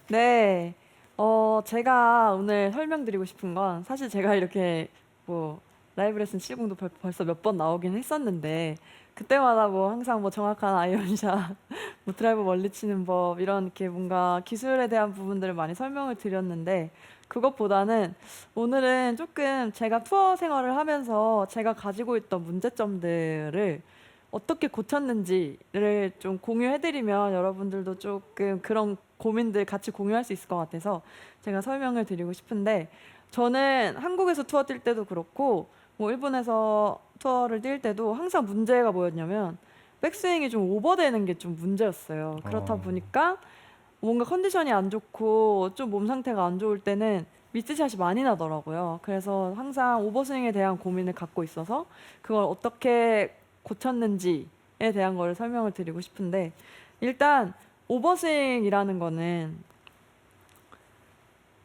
네. 제가 오늘 설명드리고 싶은 건 사실 제가 이렇게 뭐 라이브 레슨 7공도 벌써 몇 번 나오긴 했었는데 그때마다 뭐 항상 뭐 정확한 아이언샷, 뭐 드라이버 멀리 치는 법 이런 이렇게 뭔가 기술에 대한 부분들을 많이 설명을 드렸는데 그것보다는 오늘은 조금 제가 투어 생활을 하면서 제가 가지고 있던 문제점들을 어떻게 고쳤는지를 좀 공유해드리면 여러분들도 조금 그런 고민들 같이 공유할 수 있을 것 같아서 제가 설명을 드리고 싶은데 저는 한국에서 투어 뛸 때도 그렇고 뭐 일본에서 투어를 뛸 때도 항상 문제가 뭐였냐면 백스윙이 좀 오버되는 게 좀 문제였어요. 그렇다 어, 보니까 뭔가 컨디션이 안 좋고 좀 몸 상태가 안 좋을 때는 미스샷이 많이 나더라고요. 그래서 항상 오버스윙에 대한 고민을 갖고 있어서 그걸 어떻게 고쳤는지에 대한 걸 설명을 드리고 싶은데 일단 오버스윙이라는 거는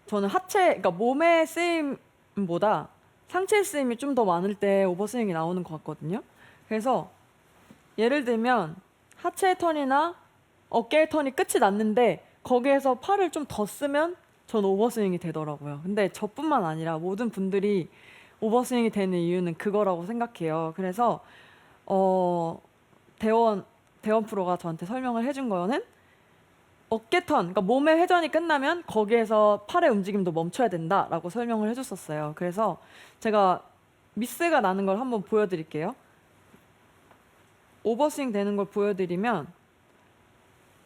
저는 그러니까 몸의 쓰임보다 상체 쓰임이 좀 더 많을 때 오버스윙이 나오는 것 같거든요. 그래서 예를 들면 하체 턴이나 어깨 턴이 끝이 났는데 거기에서 팔을 좀 더 쓰면 전 오버스윙이 되더라고요. 근데 저뿐만 아니라 모든 분들이 오버스윙이 되는 이유는 그거라고 생각해요. 그래서 어, 대원 대원 프로가 저한테 설명을 해준 거는 어깨 턴, 그러니까 몸의 회전이 끝나면 거기에서 팔의 움직임도 멈춰야 된다라고 설명을 해줬었어요. 그래서 제가 미스가 나는 걸 한번 보여드릴게요. 오버스윙 되는 걸 보여드리면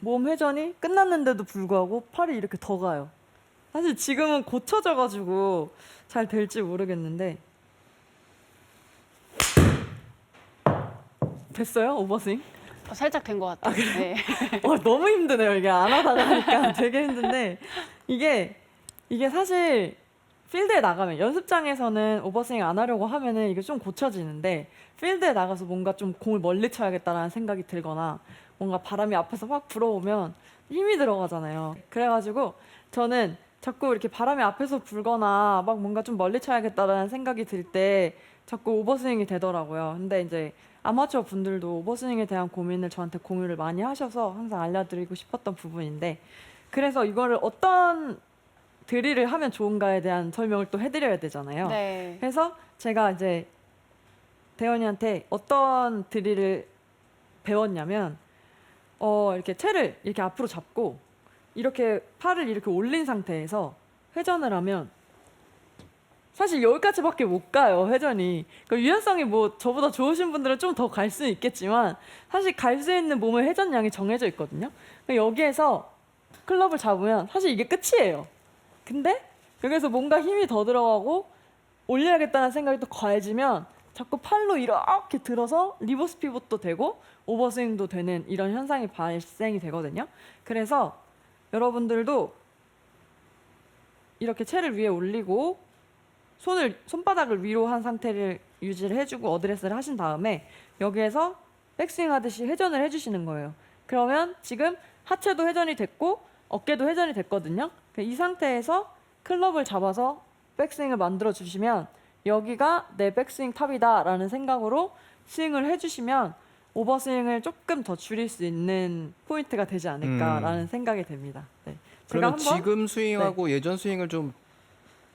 몸 회전이 끝났는데도 불구하고 팔이 이렇게 더 가요. 사실 지금은 고쳐져가지고 잘 될지 모르겠는데 됐어요? 오버스윙? 살짝 된 것 같아요. 네. 너무 힘드네요. 이게 안 하다가 하니까 되게 힘든데 이게 이게 사실 필드에 나가면 연습장에서는 오버스윙 안 하려고 하면은 이게 좀 고쳐지는데 필드에 나가서 뭔가 좀 공을 멀리 쳐야겠다라는 생각이 들거나 뭔가 바람이 앞에서 확 불어오면 힘이 들어가잖아요. 그래가지고 저는 자꾸 이렇게 바람이 앞에서 불거나 막 뭔가 좀 멀리 쳐야겠다라는 생각이 들 때 자꾸 오버스윙이 되더라고요. 근데 이제 아마추어 분들도 오버스윙에 대한 고민을 저한테 공유를 많이 하셔서 항상 알려드리고 싶었던 부분인데 그래서 이거를 어떤 드릴을 하면 좋은가에 대한 설명을 또 해드려야 되잖아요. 네. 그래서 제가 이제 대원이한테 어떤 드릴을 배웠냐면 이렇게 채를 이렇게 앞으로 잡고 이렇게 팔을 이렇게 올린 상태에서 회전을 하면 사실 여기까지밖에 못 가요, 회전이. 그러니까 유연성이 뭐 저보다 좋으신 분들은 좀 더 갈 수는 있겠지만 사실 갈 수 있는 몸의 회전량이 정해져 있거든요. 그러니까 여기에서 클럽을 잡으면 사실 이게 끝이에요. 근데 여기서 뭔가 힘이 더 들어가고 올려야겠다는 생각이 또 과해지면 자꾸 팔로 이렇게 들어서 리버스 피봇도 되고 오버스윙도 되는 이런 현상이 발생이 되거든요. 그래서 여러분들도 이렇게 채를 위에 올리고 손바닥을 위로 한 상태를 유지를 해주고 어드레스를 하신 다음에 여기에서 백스윙 하듯이 회전을 해주시는 거예요. 그러면 지금 하체도 회전이 됐고 어깨도 회전이 됐거든요. 이 상태에서 클럽을 잡아서 백스윙을 만들어 주시면 여기가 내 백스윙 탑이다라는 생각으로 스윙을 해주시면 오버스윙을 조금 더 줄일 수 있는 포인트가 되지 않을까라는 생각이 됩니다. 네. 제가 그러면 한번 지금 스윙하고 예전 스윙을 좀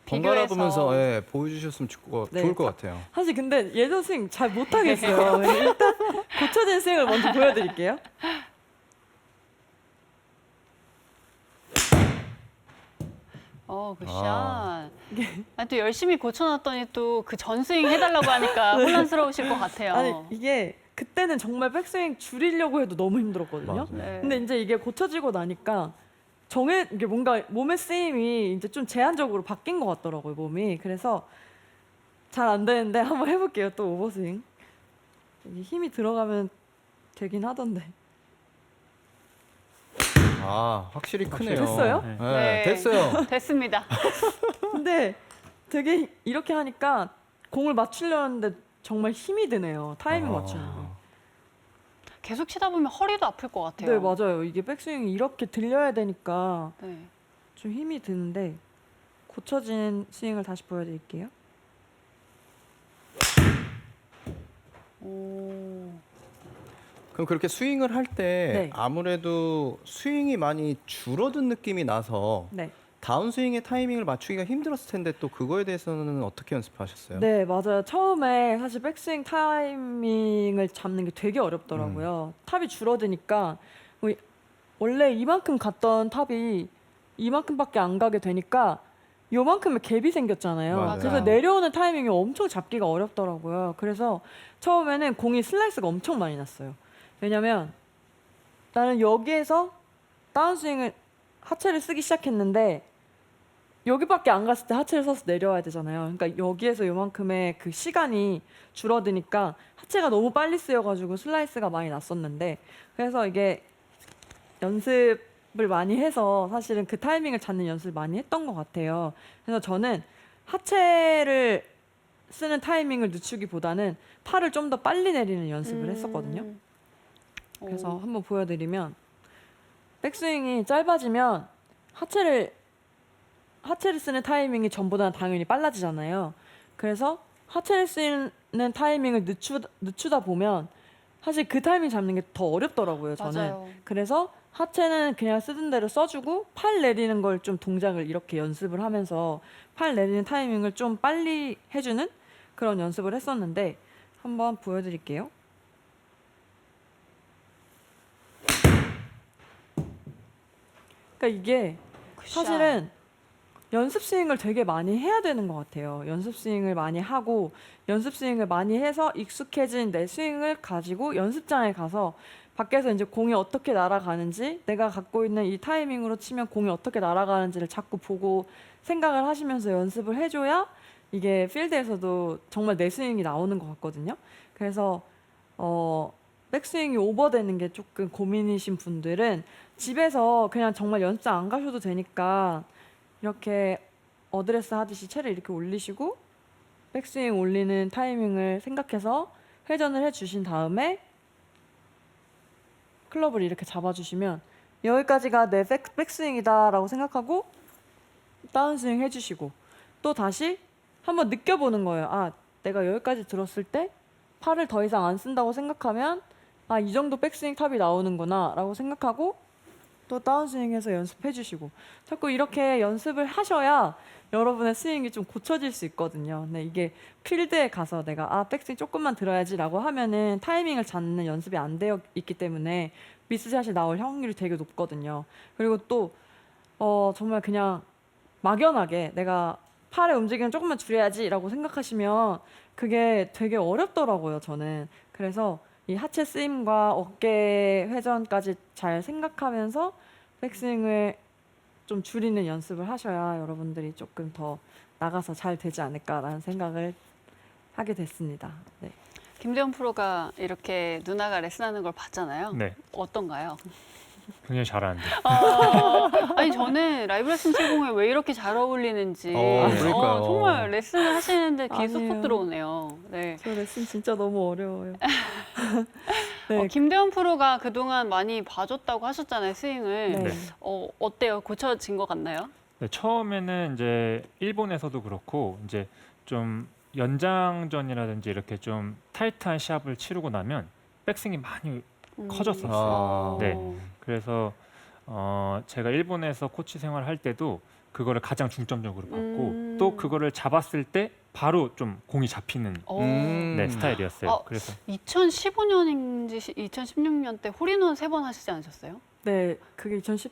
번갈아 비교해서. 보면서 보여주셨으면 네. 좋을 것 같아요. 사실 근데 예전 스윙 잘 못하겠어요. 일단 고쳐진 스윙을 먼저 보여드릴게요. 굿샷. 아. 또 열심히 고쳐놨더니 또 그 전스윙 해달라고 하니까 혼란스러우실 것 같아요. 아니 이게 그때는 정말 백스윙 줄이려고 해도 너무 힘들었거든요. 맞아요. 네. 근데 이제 이게 고쳐지고 나니까 이게 뭔가 몸의 쓰임이 이제 좀 제한적으로 바뀐 것 같더라고요, 몸이. 그래서 잘 안 되는데 한번 해볼게요, 또 오버스윙. 이게 힘이 들어가면 되긴 하던데. 아, 확실히 크네요. 됐어요? 네, 네. 됐어요. 됐습니다. 근데 되게 이렇게 하니까 공을 맞추려는데 정말 힘이 드네요, 타이밍 아. 맞추는. 계속 치다 보면 허리도 아플 것 같아요. 네, 맞아요. 이게 백스윙이 이렇게 들려야 되니까 네. 좀 힘이 드는데 고쳐진 스윙을 다시 보여드릴게요. 오. 그럼 그렇게 스윙을 할 때 네. 아무래도 스윙이 많이 줄어든 느낌이 나서 네. 다운 스윙의 타이밍을 맞추기가 힘들었을 텐데 또 그거에 대해서는 어떻게 연습하셨어요? 네, 맞아요. 처음에 사실 백스윙 타이밍을 잡는 게 되게 어렵더라고요. 탑이 줄어드니까 뭐 원래 이만큼 갔던 탑이 이만큼밖에 안 가게 되니까 요만큼의 갭이 생겼잖아요. 맞아요. 그래서 내려오는 타이밍이 엄청 잡기가 어렵더라고요. 그래서 처음에는 공이 슬라이스가 엄청 많이 났어요. 왜냐면 나는 여기에서 다운스윙을 하체를 쓰기 시작했는데 여기밖에 안 갔을 때 하체를 써서 내려와야 되잖아요. 그러니까 여기에서 요만큼의 그 시간이 줄어드니까 하체가 너무 빨리 쓰여가지고 슬라이스가 많이 났었는데 그래서 이게 연습을 많이 해서 사실은 그 타이밍을 찾는 연습을 많이 했던 것 같아요. 그래서 저는 하체를 쓰는 타이밍을 늦추기보다는 팔을 좀 더 빨리 내리는 연습을 했었거든요. 그래서 한번 보여드리면 백스윙이 짧아지면 하체를 쓰는 타이밍이 전보다는 당연히 빨라지잖아요. 그래서 하체를 쓰는 타이밍을 늦추다 보면 사실 그 타이밍 잡는 게 더 어렵더라고요, 저는. 맞아요. 그래서 하체는 그냥 쓰던 대로 써주고 팔 내리는 걸 좀 동작을 이렇게 연습을 하면서 팔 내리는 타이밍을 좀 빨리 해주는 그런 연습을 했었는데 한번 보여드릴게요. 그러니까 이게 사실은 연습 스윙을 되게 많이 해야 되는 것 같아요. 연습 스윙을 많이 하고 연습 스윙을 많이 해서 익숙해진 내 스윙을 가지고 연습장에 가서 밖에서 이제 공이 어떻게 날아가는지 내가 갖고 있는 이 타이밍으로 치면 공이 어떻게 날아가는지를 자꾸 보고 생각을 하시면서 연습을 해줘야 이게 필드에서도 정말 내 스윙이 나오는 것 같거든요. 그래서 백스윙이 오버되는 게 조금 고민이신 분들은 집에서 그냥 정말 연습장 안 가셔도 되니까 이렇게 어드레스 하듯이 채를 이렇게 올리시고 백스윙 올리는 타이밍을 생각해서 회전을 해주신 다음에 클럽을 이렇게 잡아주시면 여기까지가 내 백스윙이다 라고 생각하고 다운스윙 해주시고 또 다시 한번 느껴보는 거예요. 아, 내가 여기까지 들었을 때 팔을 더 이상 안 쓴다고 생각하면 아, 이 정도 백스윙 탑이 나오는구나 라고 생각하고 또 다운스윙해서 연습해 주시고 자꾸 이렇게 연습을 하셔야 여러분의 스윙이 좀 고쳐질 수 있거든요. 근데 이게 필드에 가서 내가 아, 백스윙 조금만 들어야지 라고 하면은 타이밍을 잡는 연습이 안 되어 있기 때문에 미스샷이 나올 확률이 되게 높거든요. 그리고 또 정말 그냥 막연하게 내가 팔의 움직임을 조금만 줄여야지 라고 생각하시면 그게 되게 어렵더라고요, 저는. 그래서 이 하체 쓰임과 어깨 회전까지 잘 생각하면서 백스윙을 좀 줄이는 연습을 하셔야 여러분들이 조금 더 나가서 잘 되지 않을까라는 생각을 하게 됐습니다. 네. 김대현 프로가 이렇게 누나가 레슨하는 걸 봤잖아요. 네, 어떤가요? 굉장히 잘하는데. 아니 저는 라이브 레슨 70에 왜 이렇게 잘 어울리는지 그러니까요. 정말 레슨을 하시는데 귀에 쏙쏙 아니에요. 들어오네요. 네. 저 레슨 진짜 너무 어려워요. 네. 김대현 프로가 그동안 많이 봐줬다고 하셨잖아요, 스윙을. 네. 네. 어때요? 고쳐진 것 같나요? 네, 처음에는 이제 일본에서도 그렇고 이제 좀 연장전이라든지 이렇게 좀 타이트한 시합을 치르고 나면 백스윙이 많이 커졌었어요. 아. 네. 그래서 제가 일본에서 코치 생활할 때도 그거를 가장 중점적으로 봤고 또 그거를 잡았을 때 바로 좀 공이 잡히는 네, 스타일이었어요. 그래서 2015년인지 2016년 때 홀인원 3번 하시지 않으셨어요? 네, 그게 2017년.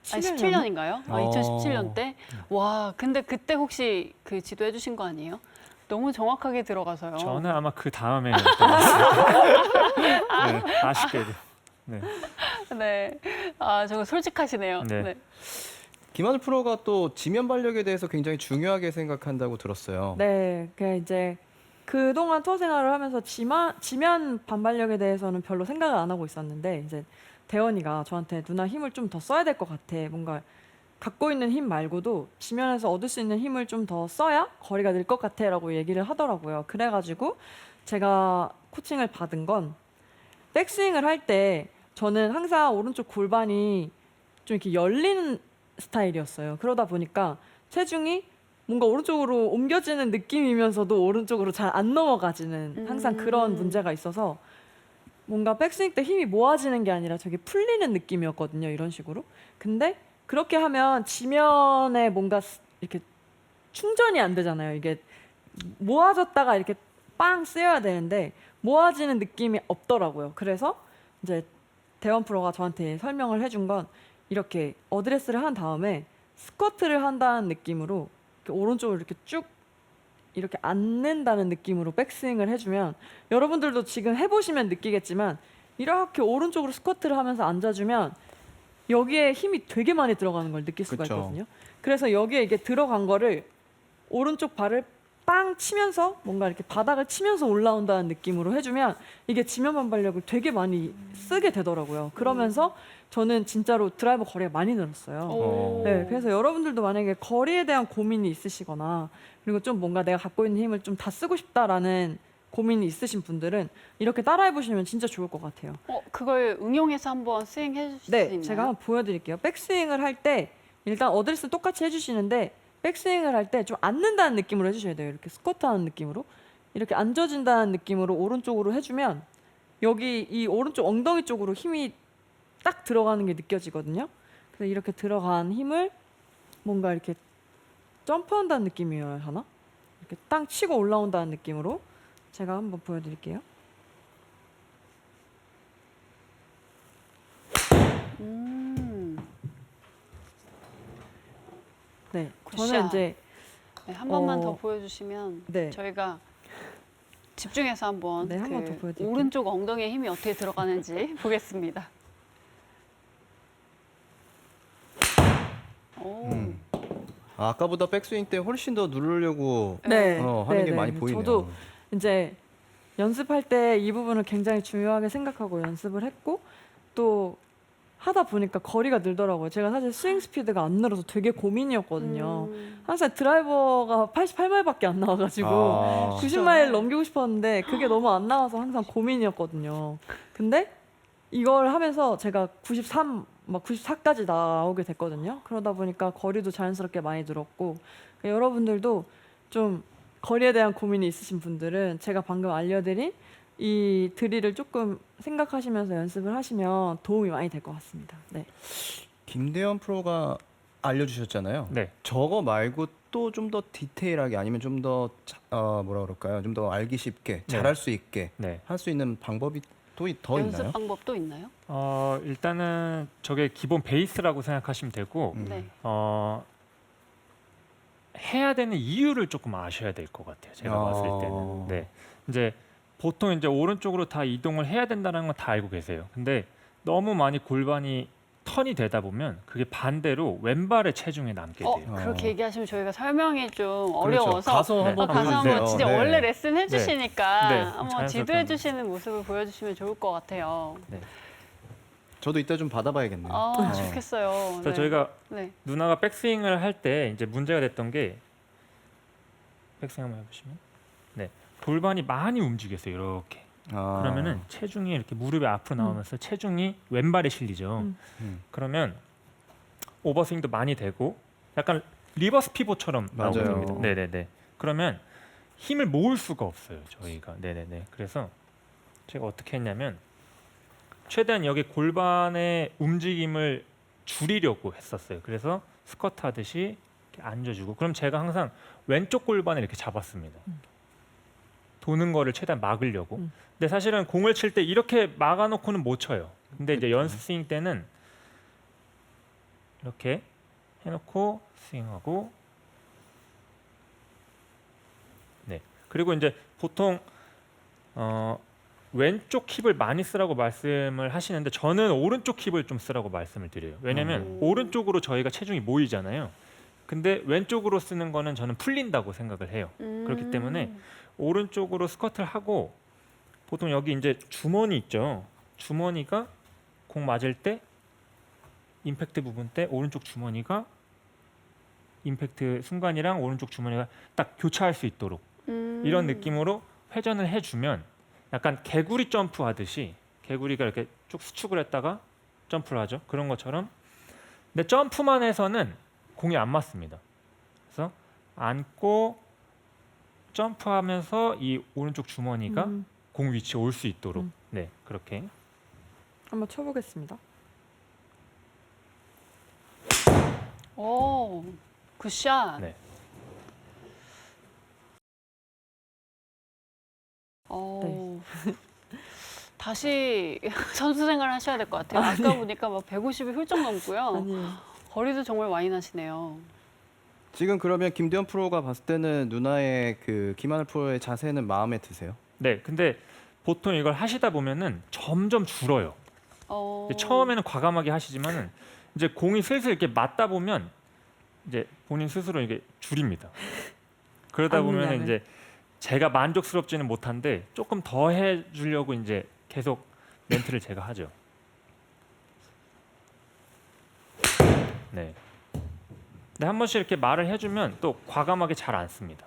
17년인가요? 어. 2017년 때? 와, 근데 그때 혹시 그 지도해 주신 거 아니에요? 너무 정확하게 들어가서요. 저는 아마 그 다음에 네, 아쉽게도. 네. 네. 아, 저거 솔직하시네요. 네. 네. 김하늘 프로가 또 지면 발력에 대해서 굉장히 중요하게 생각한다고 들었어요. 네, 그 이제 그동안 투어 생활을 하면서 지면 반발력에 대해서는 별로 생각을 안 하고 있었는데 이제 대원이가 저한테 누나 힘을 좀 더 써야 될 것 같아. 뭔가 갖고 있는 힘 말고도 지면에서 얻을 수 있는 힘을 좀 더 써야 거리가 늘 것 같아라고 얘기를 하더라고요. 그래가지고 제가 코칭을 받은 건 백스윙을 할 때 저는 항상 오른쪽 골반이 좀 이렇게 열리는 스타일이었어요. 그러다 보니까 체중이 뭔가 오른쪽으로 옮겨지는 느낌이면서도 오른쪽으로 잘 안 넘어가지는 항상 그런 문제가 있어서 뭔가 백스윙 때 힘이 모아지는 게 아니라 저게 풀리는 느낌이었거든요. 이런 식으로. 근데 그렇게 하면 지면에 뭔가 이렇게 충전이 안 되잖아요. 이게 모아졌다가 이렇게 빵 쓰여야 되는데 모아지는 느낌이 없더라고요. 그래서 이제 대원 프로가 저한테 설명을 해준 건 이렇게 어드레스를 한 다음에 스쿼트를 한다는 느낌으로 이렇게 오른쪽으로 이렇게 쭉 이렇게 앉는다는 느낌으로 백스윙을 해주면 여러분들도 지금 해보시면 느끼겠지만 이렇게 오른쪽으로 스쿼트를 하면서 앉아주면 여기에 힘이 되게 많이 들어가는 걸 느낄 수가 그쵸. 있거든요. 그래서 여기에 이게 들어간 거를 오른쪽 발을 빵 치면서 뭔가 이렇게 바닥을 치면서 올라온다는 느낌으로 해주면 이게 지면 반발력을 되게 많이 쓰게 되더라고요. 그러면서 저는 진짜로 드라이버 거리가 많이 늘었어요. 오. 네, 그래서 여러분들도 만약에 거리에 대한 고민이 있으시거나 그리고 좀 뭔가 내가 갖고 있는 힘을 좀 다 쓰고 싶다라는 고민이 있으신 분들은 이렇게 따라해 보시면 진짜 좋을 것 같아요. 그걸 응용해서 한번 스윙해 주실 수 네, 있나요? 제가 한번 보여드릴게요. 백스윙을 할 때 일단 어드레스 똑같이 해주시는데 백스윙을 할 때 좀 앉는다는 느낌으로 해주셔야 돼요. 이렇게 스쿼트하는 느낌으로 이렇게 앉아진다는 느낌으로 오른쪽으로 해주면 여기 이 오른쪽 엉덩이 쪽으로 힘이 딱 들어가는 게 느껴지거든요. 그래서 이렇게 들어간 힘을 뭔가 이렇게 점프한다는 느낌이어야 하나? 이렇게 땅 치고 올라온다는 느낌으로 제가 한번 보여드릴게요. 네, 저는 굿샷. 이제 네, 한 번만 어, 더 보여주시면 네. 저희가 집중해서 한번 네, 한번더 보여드릴게요. 오른쪽 엉덩이에 힘이 어떻게 들어가는지 보겠습니다. 오. 아까보다 백스윙 때 훨씬 더 누르려고 네, 하는 게 네, 많이 네. 보이네요. 저도 이제 연습할 때 이 부분을 굉장히 중요하게 생각하고 연습을 했고 또 하다 보니까 거리가 늘더라고요. 제가 사실 스윙 스피드가 안 늘어서 되게 고민이었거든요. 항상 드라이버가 88마일밖에 안 나와가지고 아. 90마일 넘기고 싶었는데 그게 너무 안 나와서 항상 고민이었거든요. 근데 이걸 하면서 제가 93, 막 94까지 나오게 됐거든요. 그러다 보니까 거리도 자연스럽게 많이 늘었고 그러니까 여러분들도 좀 거리에 대한 고민이 있으신 분들은 제가 방금 알려드린 이 드릴을 조금 생각하시면서 연습을 하시면 도움이 많이 될 것 같습니다. 네. 김대현 프로가 알려주셨잖아요. 네. 저거 말고 또 좀 더 디테일하게 아니면 좀 더 뭐라 그럴까요? 좀 더 알기 쉽게 잘할 수 있게 네. 할 수 있는 방법이 또 더 연습 있나요? 방법도 있나요? 일단은 저게 기본 베이스라고 생각하시면 되고 네. 해야 되는 이유를 조금 아셔야 될 것 같아요. 제가 아. 봤을 때는. 네. 이제 보통 이제 오른쪽으로 다 이동을 해야 된다는 건 다 알고 계세요. 근데 너무 많이 골반이 턴이 되다 보면 그게 반대로 왼발의 체중에 남게 돼요. 그렇게 얘기하시면 저희가 설명이 좀 그렇죠. 어려워서 가서 한번 가서 보여주세요. 한번 진짜 네. 원래 레슨 해주시니까 네. 한번 자연스럽게 지도해 한번. 주시는 모습을 보여주시면 좋을 것 같아요. 저도 이따 좀 받아봐야겠네요. 좋겠어요. 그래서 저희가 네. 누나가 백스윙을 할 때 이제 문제가 됐던 게 백스윙 한번 해보시면 네 골반이 많이 움직였어요. 이렇게 아. 그러면은 체중이 이렇게 무릎이 앞으로 나오면서 체중이 왼발에 실리죠. 그러면 오버스윙도 많이 되고 약간 리버스 피봇처럼 맞아요. 나오거든요. 네네네. 그러면 힘을 모을 수가 없어요. 저희가 네네네. 그래서 제가 어떻게 했냐면 최대한 여기 골반의 움직임을 줄이려고 했었어요. 그래서 스쿼트 하듯이 이렇게 앉아주고 그럼 제가 항상 왼쪽 골반을 이렇게 잡았습니다. 도는 거를 최대한 막으려고. 근데 사실은 공을 칠 때 이렇게 막아놓고는 못 쳐요. 근데 이제 연습 스윙 때는 이렇게 해놓고 스윙하고 네. 그리고 이제 보통 왼쪽 힙을 많이 쓰라고 말씀을 하시는데 저는 오른쪽 힙을 좀 쓰라고 말씀을 드려요. 왜냐면 오른쪽으로 저희가 체중이 모이잖아요. 근데 왼쪽으로 쓰는 거는 저는 풀린다고 생각을 해요. 그렇기 때문에 오른쪽으로 스쿼트를 하고 보통 여기 이제 주머니 있죠. 주머니가 공 맞을 때 임팩트 부분 때 오른쪽 주머니가 임팩트 순간이랑 오른쪽 주머니가 딱 교차할 수 있도록 이런 느낌으로 회전을 해주면 약간 개구리 점프 하듯이 개구리가 이렇게 쭉 수축을 했다가 점프를 하죠. 그런 것처럼. 근데 점프만 해서는 공이 안 맞습니다. 그래서 앉고 점프하면서 이 오른쪽 주머니가 공 위치에 올 수 있도록 네 그렇게 한번 쳐보겠습니다. 오, 굿샷. 네. 다시 선수 생활 하셔야 될 것 같아요. 아까 보니까 막 150이 훌쩍 넘고요. 아니에요. 거리도 정말 많이 나시네요. 지금 그러면 김대현 프로가 봤을 때는 누나의 그 김하늘 프로의 자세는 마음에 드세요? 네, 근데 보통 이걸 하시다 보면은 점점 줄어요. 어, 처음에는 과감하게 하시지만은 이제 공이 슬슬 이렇게 맞다 보면 이제 본인 스스로 이게 줄입니다. 그러다 보면 압니다는. 이제 제가 만족스럽지는 못한데 조금 더 해주려고 이제 계속 멘트를 제가 하죠. 네. 근데 한 번씩 이렇게 말을 해주면 또 과감하게 잘 안 씁니다.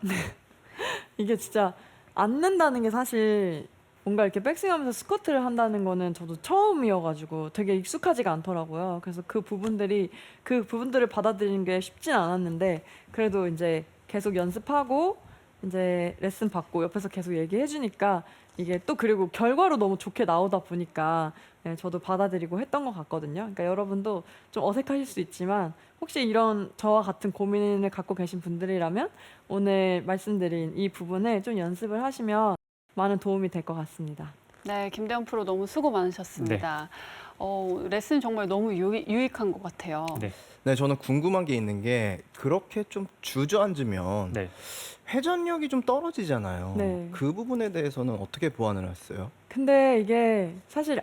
이게 진짜 앉는다는 게 사실 뭔가 이렇게 백스윙하면서 스쿼트를 한다는 거는 저도 처음이어가지고 되게 익숙하지가 않더라고요. 그래서 그 부분들을 받아들이는 게 쉽진 않았는데 그래도 이제 계속 연습하고 이제 레슨 받고 옆에서 계속 얘기해 주니까 이게 또 그리고 결과로 너무 좋게 나오다 보니까 네, 저도 받아들이고 했던 것 같거든요. 그러니까 여러분도 좀 어색하실 수 있지만 혹시 이런 저와 같은 고민을 갖고 계신 분들이라면 오늘 말씀드린 이 부분을 좀 연습을 하시면 많은 도움이 될 것 같습니다. 네, 김대현 프로 너무 수고 많으셨습니다. 레슨 정말 너무 유익한 것 같아요. 네. 네, 저는 궁금한 게 있는 게 그렇게 좀 주저앉으면 네. 회전력이 좀 떨어지잖아요. 네. 그 부분에 대해서는 어떻게 보완을 했어요? 근데 이게 사실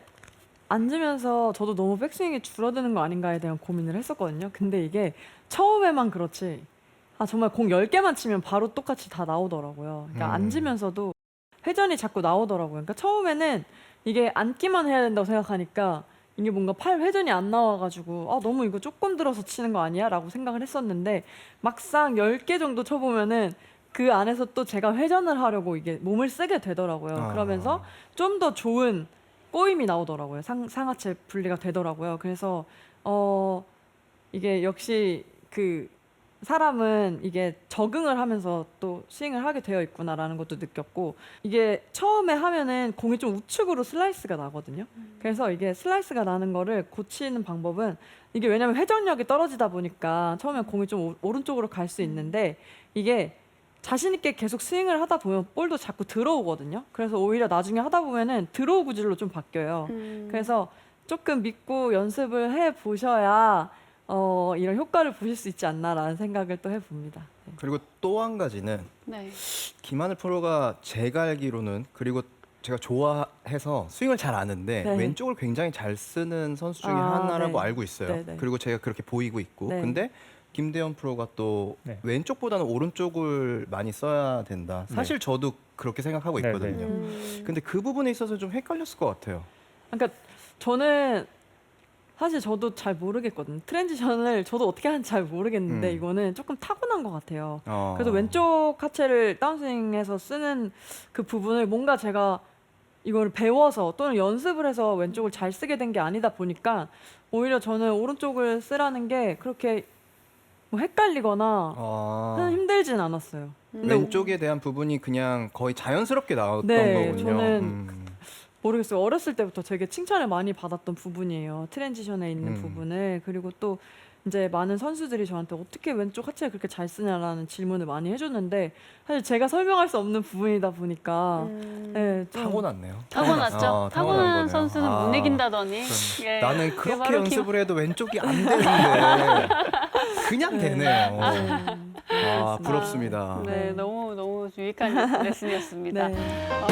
앉으면서 저도 너무 백스윙이 줄어드는 거 아닌가에 대한 고민을 했었거든요. 근데 이게 처음에만 그렇지 정말 공 10개만 치면 바로 똑같이 다 나오더라고요. 그러니까 앉으면서도 회전이 자꾸 나오더라고요. 그러니까 처음에는 이게 앉기만 해야 된다고 생각하니까 이게 뭔가 팔 회전이 안 나와가지고 너무 이거 조금 들어서 치는 거 아니야? 라고 생각을 했었는데 막상 10개 정도 쳐보면은 그 안에서 또 제가 회전을 하려고 이게 몸을 쓰게 되더라고요. 그러면서 좀 더 좋은 꼬임이 나오더라고요. 상하체 분리가 되더라고요. 그래서 이게 역시 그 사람은 이게 적응을 하면서 또 스윙을 하게 되어 있구나라는 것도 느꼈고 이게 처음에 하면은 공이 좀 우측으로 슬라이스가 나거든요. 그래서 이게 슬라이스가 나는 거를 고치는 방법은 이게 왜냐면 회전력이 떨어지다 보니까 처음에 공이 좀 오른쪽으로 갈 수 있는데 이게 자신 있게 계속 스윙을 하다 보면 볼도 자꾸 들어오거든요. 그래서 오히려 나중에 하다 보면은 드로우 구질로 좀 바뀌어요. 그래서 조금 믿고 연습을 해 보셔야 이런 효과를 보실 수 있지 않나라는 생각을 또 해봅니다. 네. 그리고 또 한 가지는 네. 김하늘 프로가 제가 알기로는 그리고 제가 좋아해서 스윙을 잘 아는데 네. 왼쪽을 굉장히 잘 쓰는 선수 중에 아, 하나라고 네. 알고 있어요. 네, 네. 그리고 제가 그렇게 보이고 있고. 네. 근데 김대현 프로가 또 네. 왼쪽보다는 오른쪽을 많이 써야 된다. 사실 저도 그렇게 생각하고 네, 있거든요. 네. 근데 그 부분에 있어서 좀 헷갈렸을 것 같아요. 그러니까 저는 사실 저도 잘 모르겠거든요. 트랜지션을 저도 어떻게 하는지 잘 모르겠는데 이거는 조금 타고난 것 같아요. 그래서 왼쪽 하체를 다운스윙해서 쓰는 그 부분을 뭔가 제가 이걸 배워서 또는 연습을 해서 왼쪽을 잘 쓰게 된 게 아니다 보니까 오히려 저는 오른쪽을 쓰라는 게 그렇게 뭐 헷갈리거나 힘들진 않았어요. 근데 왼쪽에 대한 부분이 그냥 거의 자연스럽게 나왔던 네, 거군요. 저는 모르겠어요. 어렸을 때부터 되게 칭찬을 많이 받았던 부분이에요. 트랜지션에 있는 부분을. 그리고 또 이제 많은 선수들이 저한테 어떻게 왼쪽 하체를 그렇게 잘 쓰냐라는 질문을 많이 해줬는데 사실 제가 설명할 수 없는 부분이다 보니까 네, 좀 타고났네요. 타고났죠. 타고난 타고난 거네요. 선수는 못 이긴다더니. 예. 나는 그게 그렇게 바로 연습을 해도 왼쪽이 안 되는데 그냥 되네요. 부럽습니다. 네, 너무 유익한 레슨이었습니다. 네. 어,